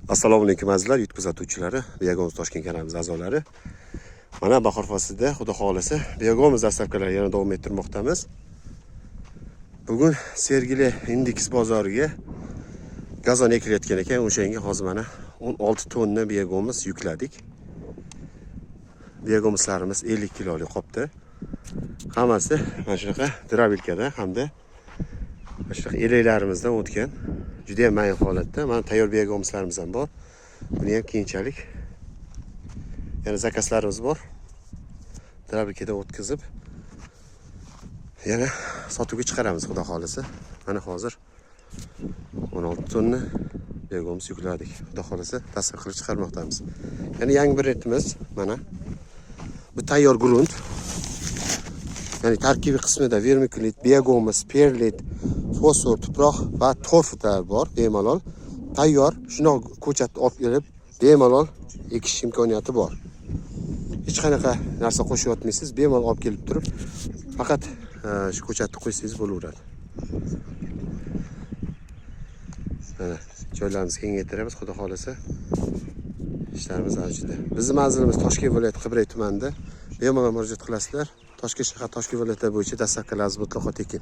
Assalomu alaykum azizlar, YouTube kuzatuvchilari, Biyagomiz Toshkent kanalimiz a'zolari. Mana bahor faslida, xudo xolasa, Biyagomiz dastavkalari yana davom ettirmoqdamiz. Bugun Sergeli Index bozoriga gazon ekilayotgan ekan, o'shanga hozir mana 16 tonna Biyagomiz yukladik. Biyagomizlarimiz 50 kilolik qopda. Hammasi mana shunaqa drabilkada hamda mana shunaqa eleklarimizdan o'tgan. Juda ham mayin holatda. Mana tayyor biyagomizlarimiz ham bor. Buni ham keyinchalik yana zakazlarimiz bor. Drabilkada o'tkazib yana sotuvga chiqaramiz, xudo xolasa. Mana hozir 16 tonna biyagomiz yukladik. Xudo xolasa tasvir qilib chiqarmoqdamiz. Yana yangi bir retimiz mana bu tayyor grunt. Ya'ni tarkibiy qismida vermikulit, biyagomiz, perlit, fosfor, tuproq va torflar bor, bemalol. Tayyor, shuni ko'chatni olib kelib, bemalol ekish imkoniyati bor. Hech qanaqa narsa qo'shayotmaysiz, bemalol olib kelib turib, faqat shu ko'chatni qo'ysangiz bo'laveradi. Mana joylarimizni kengaytiramiz, xudo xolasa. Ishlarimiz avjida. Bizning manzilimiz Toshkent viloyati Qibray tumanida. Bemalol murojaat qilasizlar. Toshkent shahar Toshkent viloyati bo'yicha dastavkalarimiz mutlaqo tekin.